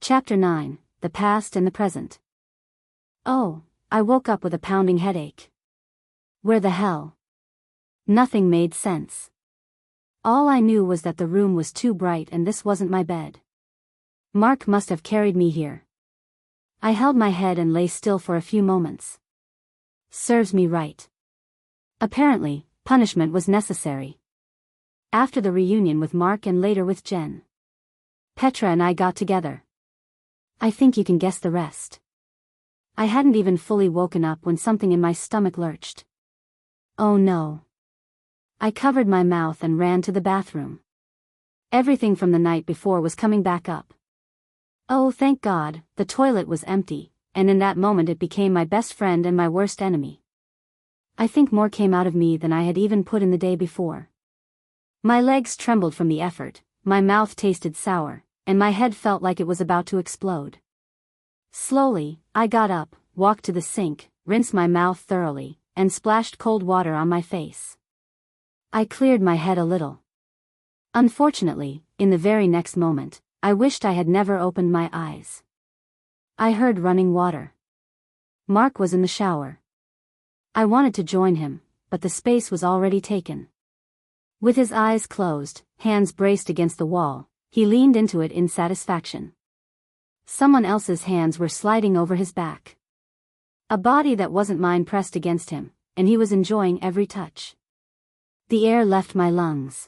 Chapter 9, The Past and the Present. Oh, I woke up with a pounding headache. Where the hell? Nothing made sense. All I knew was that the room was too bright and this wasn't my bed. Mark must have carried me here. I held my head and lay still for a few moments. Serves me right. Apparently, punishment was necessary. After the reunion with Mark and later with Jen, Petra and I got together. I think you can guess the rest. I hadn't even fully woken up when something in my stomach lurched. Oh no. I covered my mouth and ran to the bathroom. Everything from the night before was coming back up. Oh, thank God, the toilet was empty, and in that moment it became my best friend and my worst enemy. I think more came out of me than I had even put in the day before. My legs trembled from the effort, my mouth tasted sour, and my head felt like it was about to explode. Slowly, I got up, walked to the sink, rinsed my mouth thoroughly, and splashed cold water on my face. I cleared my head a little. Unfortunately, in the very next moment, I wished I had never opened my eyes. I heard running water. Mark was in the shower. I wanted to join him, but the space was already taken. With his eyes closed, hands braced against the wall, he leaned into it in satisfaction. Someone else's hands were sliding over his back. A body that wasn't mine pressed against him, and he was enjoying every touch. The air left my lungs.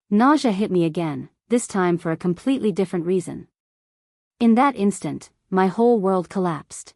Nausea hit me again, this time for a completely different reason. In that instant, my whole world collapsed.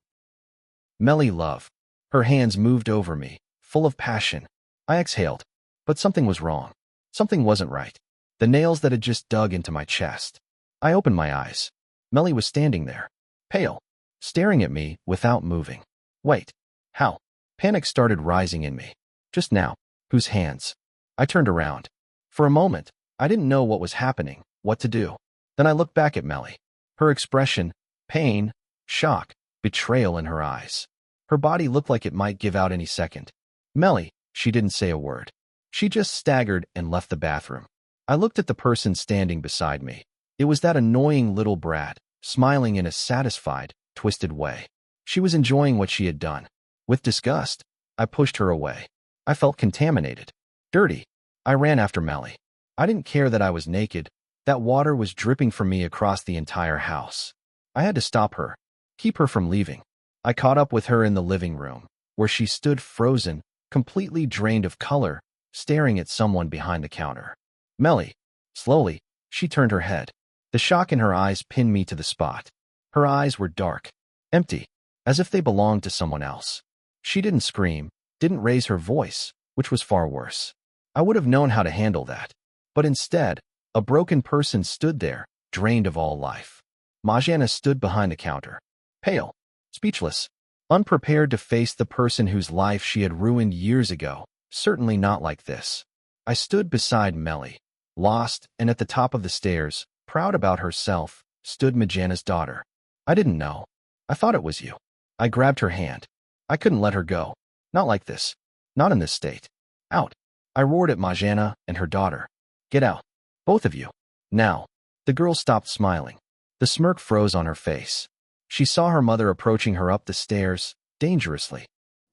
Melly, love. Her hands moved over me, full of passion. I exhaled, but something was wrong. Something wasn't right. The nails that had just dug into my chest. I opened my eyes. Melly was standing there, pale, staring at me without moving. Wait, how? Panic started rising in me. Just now, whose hands? I turned around. For a moment, I didn't know what was happening, what to do. Then I looked back at Melly. Her expression, pain, shock, betrayal in her eyes. Her body looked like it might give out any second. Melly, she didn't say a word. She just staggered and left the bathroom. I looked at the person standing beside me. It was that annoying little brat, smiling in a satisfied, twisted way. She was enjoying what she had done. With disgust, I pushed her away. I felt contaminated, dirty. I ran after Melly. I didn't care that I was naked. That water was dripping from me across the entire house. I had to stop her, keep her from leaving. I caught up with her in the living room, where she stood frozen, completely drained of color, staring at someone behind the counter. Melly. Slowly, she turned her head. The shock in her eyes pinned me to the spot. Her eyes were dark, empty, as if they belonged to someone else. She didn't scream, didn't raise her voice, which was far worse. I would have known how to handle that. But instead, a broken person stood there, drained of all life. Majana stood behind the counter, pale, speechless, unprepared to face the person whose life she had ruined years ago, certainly not like this. I stood beside Melly, lost, and at the top of the stairs, proud about herself, stood Majana's daughter. I didn't know. I thought it was you. I grabbed her hand. I couldn't let her go. Not like this. Not in this state. Out. I roared at Majana and her daughter. Get out. Both of you. Now. The girl stopped smiling. The smirk froze on her face. She saw her mother approaching her up the stairs, dangerously.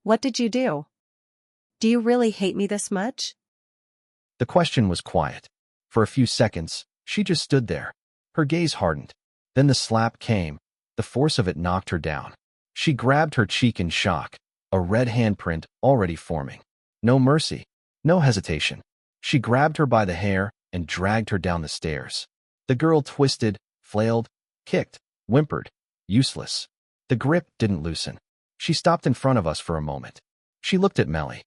What did you do? Do you really hate me this much? The question was quiet. For a few seconds, she just stood there. Her gaze hardened. Then the slap came. The force of it knocked her down. She grabbed her cheek in shock, a red handprint already forming. No mercy. No hesitation. She grabbed her by the hair and dragged her down the stairs. The girl twisted, flailed, kicked, whimpered. Useless. The grip didn't loosen. She stopped in front of us for a moment. She looked at Melly.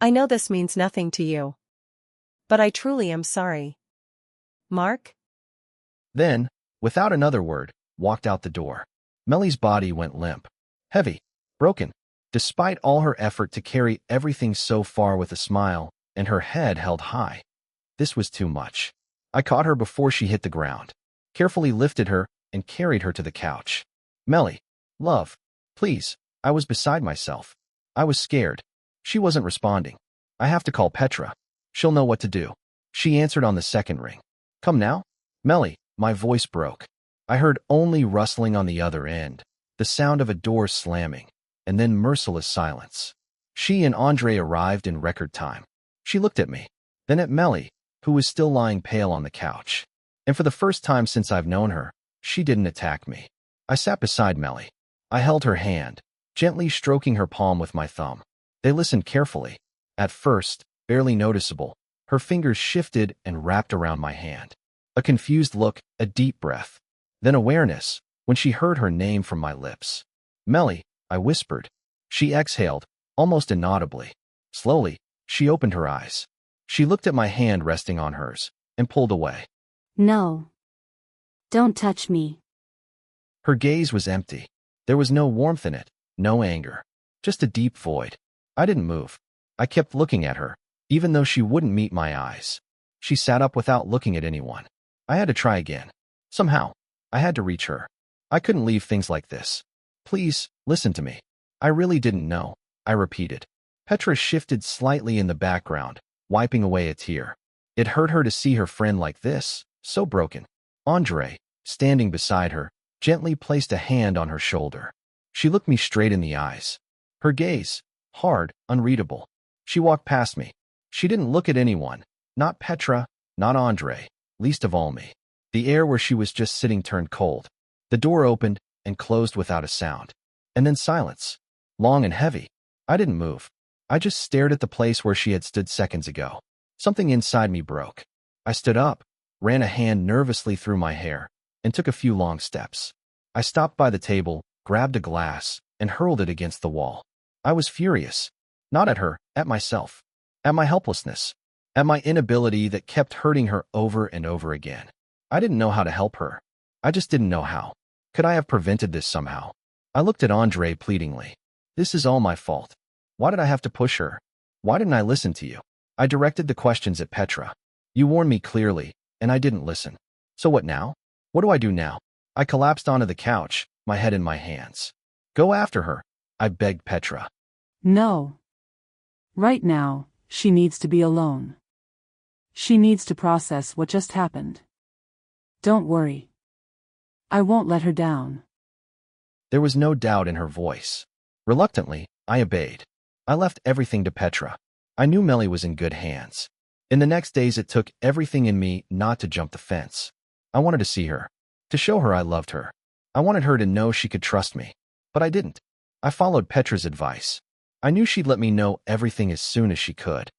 I know this means nothing to you. But I truly am sorry. Mark? Then, without another word, walked out the door. Melly's body went limp, heavy, broken, despite all her effort to carry everything so far with a smile, and her head held high. This was too much. I caught her before she hit the ground, carefully lifted her, and carried her to the couch. Melly, love, please. I was beside myself. I was scared. She wasn't responding. I have to call Petra. She'll know what to do. She answered on the second ring. Come now? Melly, my voice broke. I heard only rustling on the other end, the sound of a door slamming, and then merciless silence. She and Andre arrived in record time. She looked at me, then at Melly, who was still lying pale on the couch. And for the first time since I've known her, she didn't attack me. I sat beside Melly. I held her hand, gently stroking her palm with my thumb. They listened carefully. At first, barely noticeable, her fingers shifted and wrapped around my hand. A confused look, a deep breath. Then awareness, when she heard her name from my lips. Melly, I whispered. She exhaled, almost inaudibly. Slowly, she opened her eyes. She looked at my hand resting on hers, and pulled away. No. Don't touch me. Her gaze was empty. There was no warmth in it, no anger. Just a deep void. I didn't move. I kept looking at her, even though she wouldn't meet my eyes. She sat up without looking at anyone. I had to try again. Somehow, I had to reach her. I couldn't leave things like this. Please, listen to me. I really didn't know, I repeated. Petra shifted slightly in the background, wiping away a tear. It hurt her to see her friend like this, so broken. Andre, standing beside her, gently placed a hand on her shoulder. She looked me straight in the eyes. Her gaze, hard, unreadable. She walked past me. She didn't look at anyone, not Petra, not Andre, least of all me. The air where she was just sitting turned cold. The door opened and closed without a sound. And then silence. Long and heavy. I didn't move. I just stared at the place where she had stood seconds ago. Something inside me broke. I stood up, ran a hand nervously through my hair, and took a few long steps. I stopped by the table, grabbed a glass, and hurled it against the wall. I was furious. Not at her, at myself. At my helplessness. At my inability that kept hurting her over and over again. I didn't know how to help her. I just didn't know how. Could I have prevented this somehow? I looked at Andre pleadingly. This is all my fault. Why did I have to push her? Why didn't I listen to you? I directed the questions at Petra. You warned me clearly, and I didn't listen. So what now? What do I do now? I collapsed onto the couch, my head in my hands. Go after her, I begged Petra. No. Right now, she needs to be alone. She needs to process what just happened. Don't worry. I won't let her down. There was no doubt in her voice. Reluctantly, I obeyed. I left everything to Petra. I knew Melly was in good hands. In the next days it took everything in me not to jump the fence. I wanted to see her. To show her I loved her. I wanted her to know she could trust me. But I didn't. I followed Petra's advice. I knew she'd let me know everything as soon as she could.